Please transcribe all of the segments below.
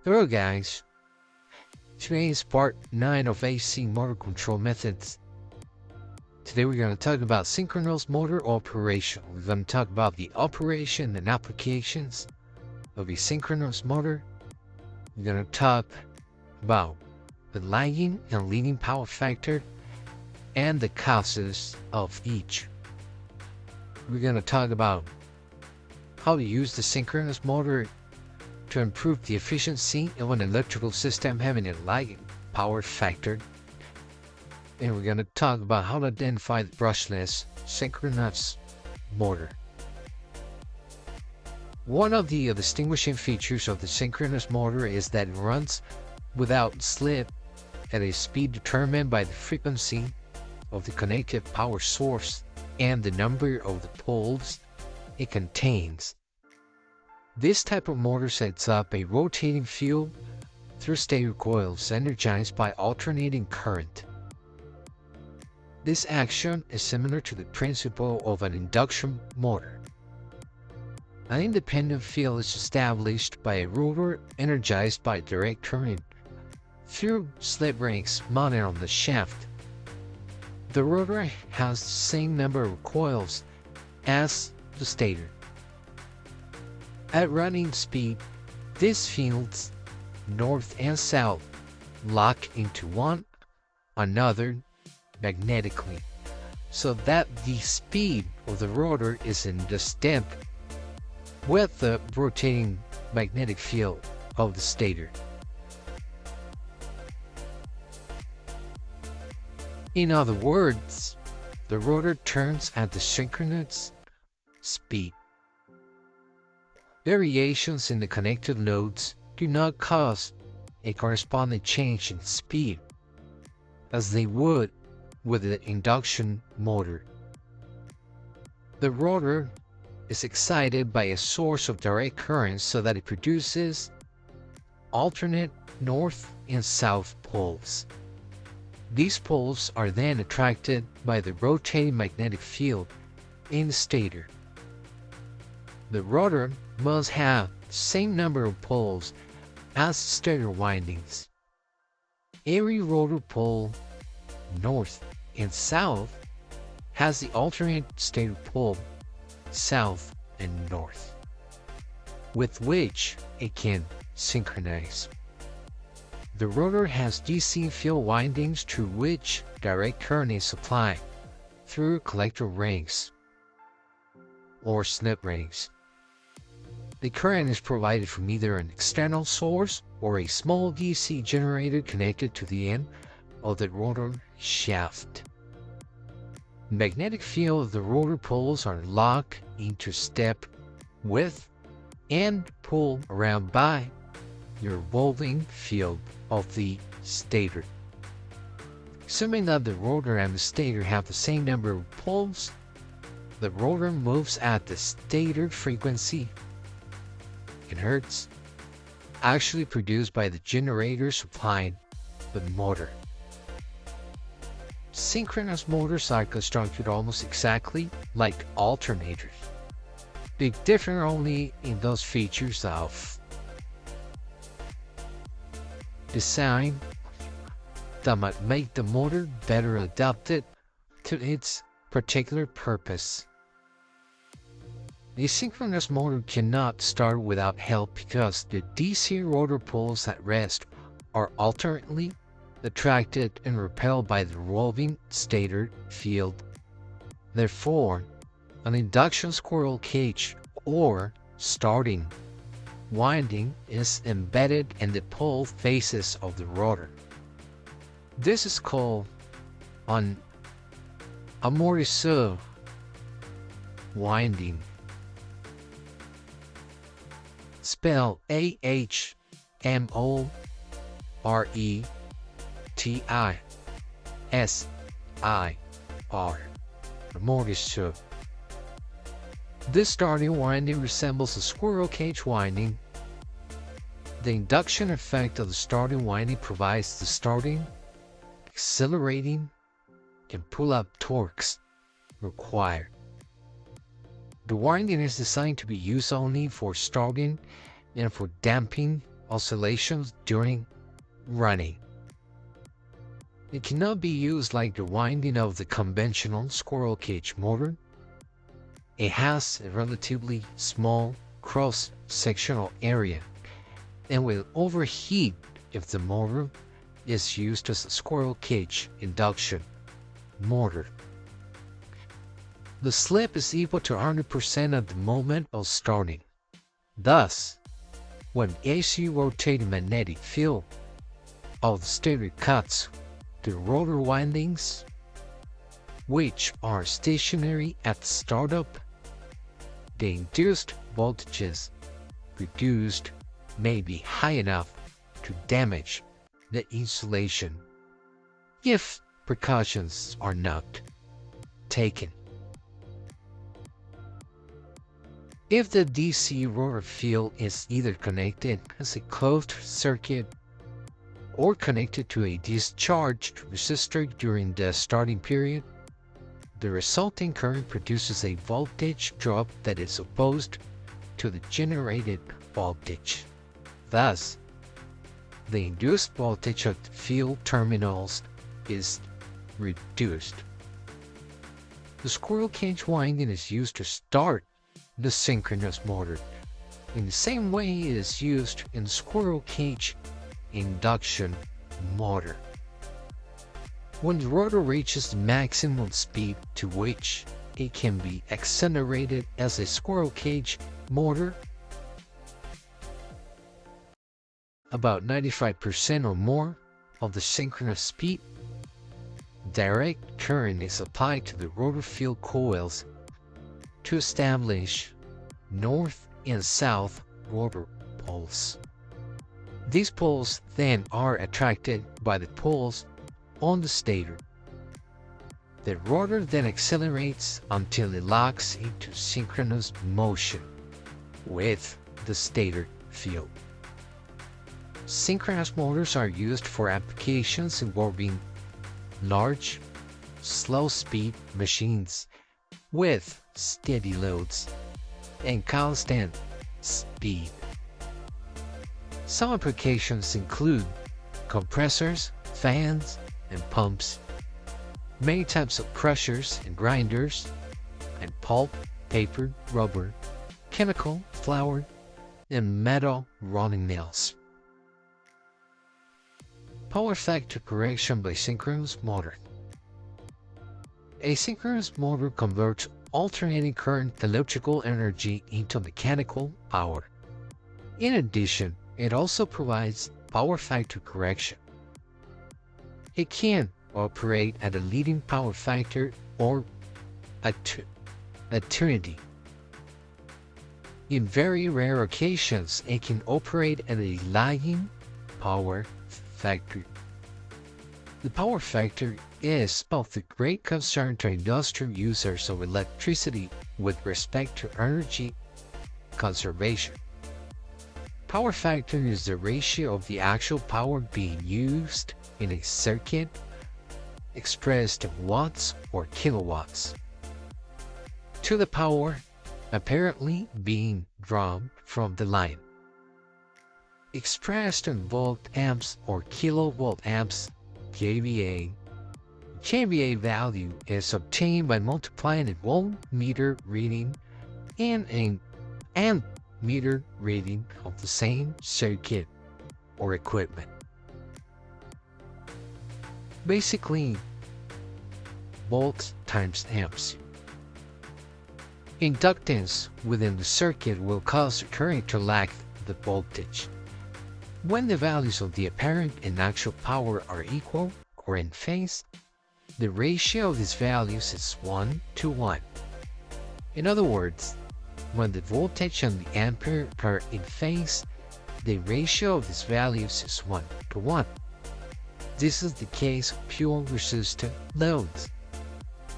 Hello guys, today is part 9 of AC motor control methods. Today we're going to talk about synchronous motor operation. We're going to talk about the operation and applications of a synchronous motor. We're going to talk about the lagging and leading power factor and the causes of each. We're going to talk about how to use the synchronous motor to improve the efficiency of an electrical system having a lagging power factor. And we're going to talk about how to identify the brushless synchronous motor. One of the distinguishing features of the synchronous motor is that it runs without slip at a speed determined by the frequency of the connected power source and the number of the poles it contains. This type of motor sets up a rotating field through stator coils energized by alternating current. This action is similar to the principle of an induction motor. An independent field is established by a rotor energized by direct current through slip rings mounted on the shaft. The rotor has the same number of coils as the stator. At running speed, these fields, north and south, lock into one another magnetically, so that the speed of the rotor is in the step with the rotating magnetic field of the stator. In other words, the rotor turns at the synchronous speed. Variations in the connected loads do not cause a corresponding change in speed, as they would with the induction motor. The rotor is excited by a source of direct current so that it produces alternate north and south poles. These poles are then attracted by the rotating magnetic field in the stator. The rotor must have the same number of poles as the stator windings. Every rotor pole, north and south, has the alternate stator pole, south and north, with which it can synchronize. The rotor has DC field windings through which direct current is supplied through collector rings or slip rings. The current is provided from either an external source or a small DC generator connected to the end of the rotor shaft. The magnetic field of the rotor poles are locked into step with and pulled around by the revolving field of the stator. Assuming that the rotor and the stator have the same number of poles, the rotor moves at the stator frequency in hertz, actually produced by the generator supplying the motor. Synchronous motors are constructed almost exactly like alternators. They differ only in those features of design that might make the motor better adapted to its particular purpose. A synchronous motor cannot start without help because the DC rotor poles at rest are alternately attracted and repelled by the revolving stator field. Therefore, an induction squirrel cage or starting winding is embedded in the pole faces of the rotor. This is called an amortisseur winding, spelled AHMORETISSIR. Amortisseur. This starting winding resembles a squirrel cage winding. The induction effect of the starting winding provides the starting, accelerating, and pull-up torques required. The winding is designed to be used only for starting and for damping oscillations during running. It cannot be used like the winding of the conventional squirrel cage motor. It has a relatively small cross-sectional area and will overheat if the motor is used as a squirrel cage induction motor. The slip is equal to 100% at the moment of starting. Thus, when AC rotating magnetic field of the stator cuts the rotor windings, which are stationary at startup, the induced voltages produced may be high enough to damage the insulation if precautions are not taken. If the DC rotor field is either connected as a closed circuit or connected to a discharged resistor during the starting period, the resulting current produces a voltage drop that is opposed to the generated voltage. Thus, the induced voltage at the field terminals is reduced. The squirrel cage winding is used to start the synchronous motor in the same way it is used in the squirrel cage induction motor. When the rotor reaches the maximum speed to which it can be accelerated as a squirrel cage motor, about 95% or more of the synchronous speed, direct current is applied to the rotor field coils to establish north and south rotor poles. These poles then are attracted by the poles on the stator. The rotor then accelerates until it locks into synchronous motion with the stator field. Synchronous motors are used for applications involving large, slow-speed machines with steady loads and constant speed. Some applications include compressors, fans, and pumps, many types of crushers and grinders, and pulp, paper, rubber, chemical, flour, and metal rolling mills. Power factor correction by synchronous motor. A synchronous motor converts alternating current electrical energy into mechanical power. In addition, it also provides power factor correction. It can operate at a leading power factor or at trinity. In very rare occasions, it can operate at a lagging power factor. The power factor is of the great concern to industrial users of electricity with respect to energy conservation. Power factor is the ratio of the actual power being used in a circuit expressed in watts or kilowatts to the power apparently being drawn from the line. Expressed in volt amps or kilovolt amps, kVA. kVA value is obtained by multiplying a voltmeter reading and an amp meter reading of the same circuit or equipment. Basically, volts times amps. Inductance within the circuit will cause the current to lag the voltage. When the values of the apparent and actual power are equal or in phase, the ratio of these values is 1:1. In other words, when the voltage and the ampere are in phase, the ratio of these values is 1:1. This is the case of pure resistive loads.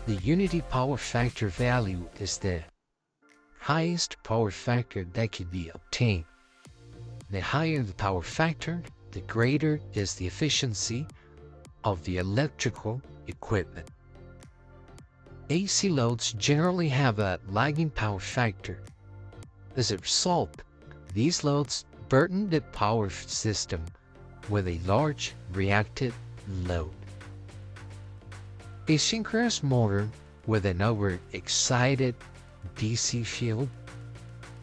The unity power factor value is the highest power factor that can be obtained. The higher the power factor, the greater is the efficiency of the electrical equipment. AC loads generally have a lagging power factor. As a result, these loads burden the power system with a large reactive load. A synchronous motor with an overexcited DC field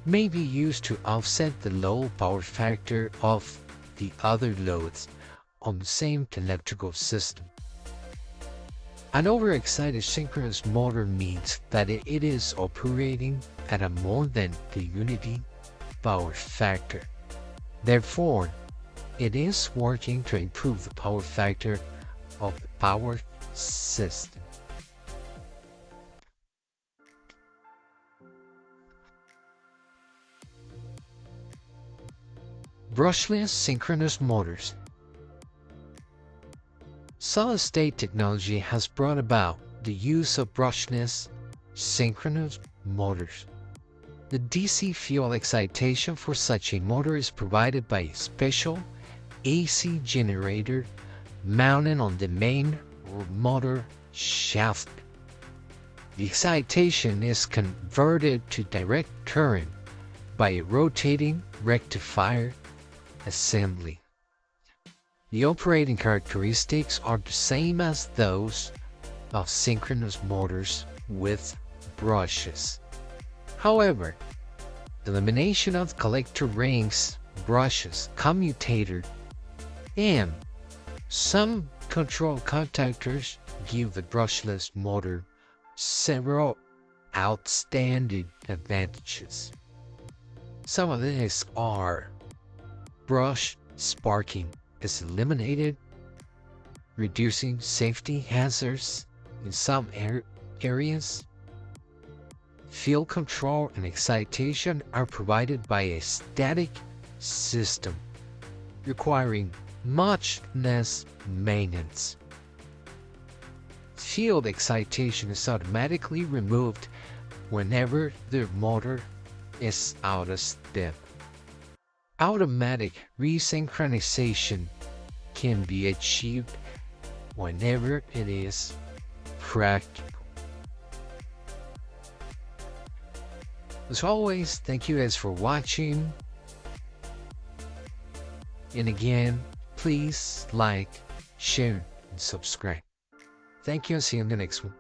may be used to offset the low power factor of the other loads on the same electrical system. An overexcited synchronous motor means that it is operating at a more than the unity power factor. Therefore, it is working to improve the power factor of the power system. Brushless synchronous motors. Solid-state technology has brought about the use of brushless synchronous motors. The DC fuel excitation for such a motor is provided by a special AC generator mounted on the main motor shaft. The excitation is converted to direct current by a rotating rectifier assembly. The operating characteristics are the same as those of synchronous motors with brushes. However, elimination of collector rings, brushes, commutator, and some control contactors give the brushless motor several outstanding advantages. Some of these are: brush sparking is eliminated, reducing safety hazards in some areas. Field control and excitation are provided by a static system, requiring much less maintenance. Field excitation is automatically removed whenever the motor is out of step. Automatic resynchronization can be achieved whenever it is practical. As always, thank you guys for watching. And again, please like, share, and subscribe. Thank you and see you in the next one.